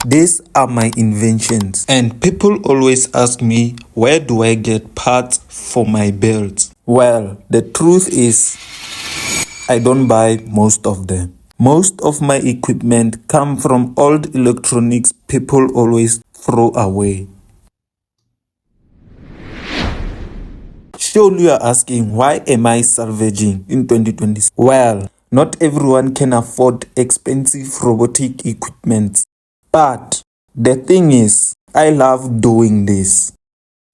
These are my inventions, and people always ask me, where do I get parts for my builds? Well, the truth is, I don't buy most of them. Most of my equipment come from old electronics people always throw away. Surely you are asking, why am I salvaging in 2026? Well, not everyone can afford expensive robotic equipment. But the thing is, I love doing this.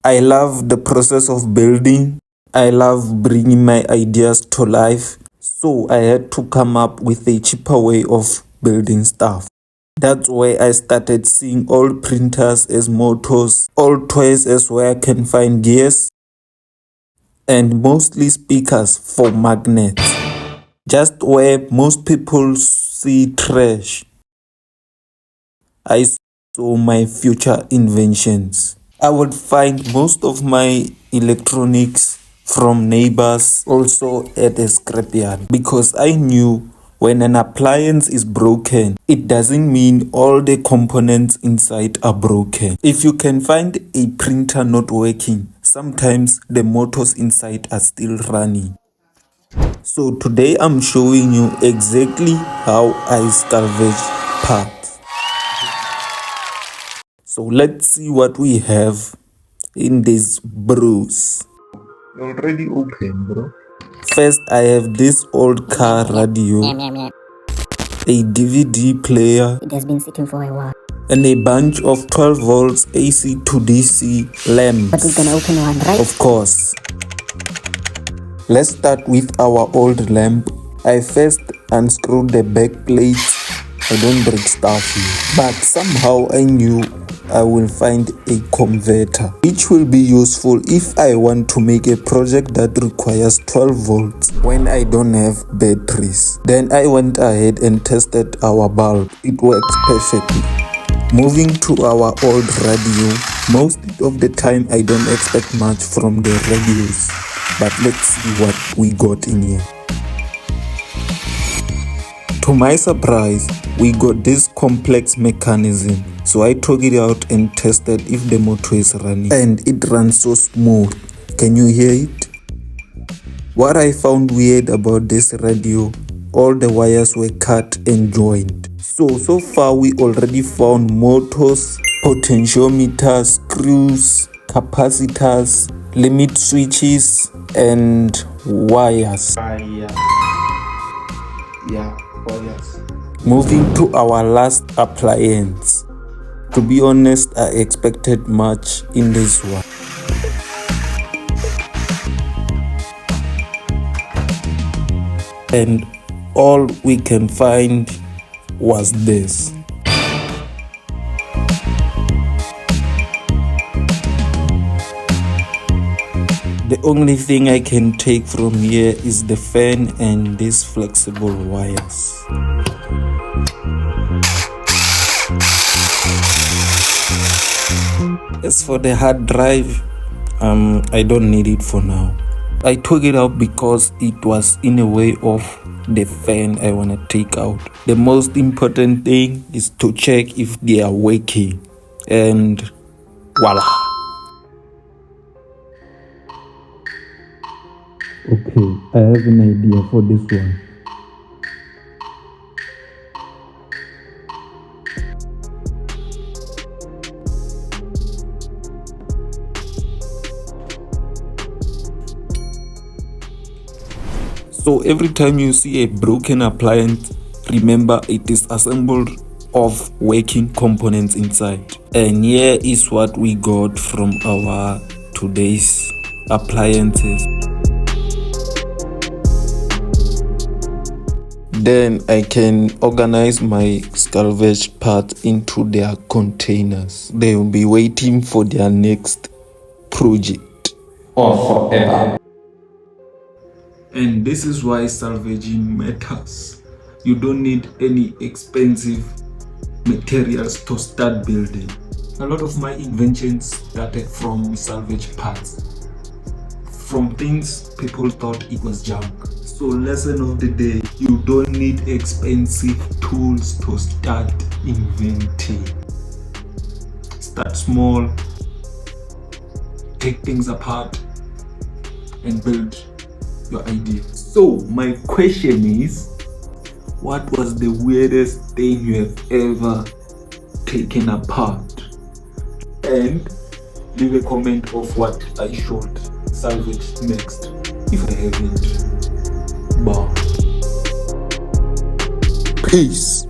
I love the process of building. I love bringing my ideas to life. So I had to come up with a cheaper way of building stuff. That's why I started seeing old printers as motors, old toys as where I can find gears, and mostly speakers for magnets. Just where most people see trash, I saw my future inventions. I would find most of my electronics from neighbors, also at a scrapyard, because I knew when an appliance is broken, it doesn't mean all the components inside are broken. If you can find a printer not working, sometimes the motors inside are still running. So today I'm showing you exactly how I salvage parts. So let's see what we have in this bruise. Already open, bro. First, I have this old car radio, a DVD player, It has been sitting for a while, and a bunch of 12 volts AC to DC lamps. but we're gonna open one, right? Of course. Let's start with our old lamp. I first unscrewed the back plate. I don't break stuff here, but somehow I knew I will find a converter, which will be useful if I want to make a project that requires 12 volts when I don't have batteries. Then I went ahead and tested our bulb. It works perfectly. Moving to our old radio, most of the time I don't expect much from the radios, but let's see what we got in here. To my surprise, we got this complex mechanism, so I took it out and tested if the motor is running, and it runs so smooth. Can you hear it? What I found weird about this radio, all the wires were cut and joined. So far we already found motors, potentiometers, screws, capacitors, limit switches, and wires. Moving to our last appliance. To be honest, I expected much in this one. And all we can find was this. The only thing I can take from here is the fan and these flexible wires. As for the hard drive, I don't need it for now. I took it out because it was in a way of the fan I want to take out. The most important thing is to check if they are working, and voila. Okay, I have an idea for this one. So every time you see a broken appliance, remember it is assembled of working components inside. And here is what we got from our today's appliances. Then I can organize my salvage parts into their containers. They will be waiting for their next project or forever. And this is why salvaging matters. You don't need any expensive materials to start building. A lot of my inventions started from salvage parts, from things people thought it was junk. So lesson of the day, you don't need expensive tools to start inventing. small, take things apart, and build your idea. So my question is, what was the weirdest thing you have ever taken apart? And leave a comment of what I should salvage next if I have it. Bye. Peace.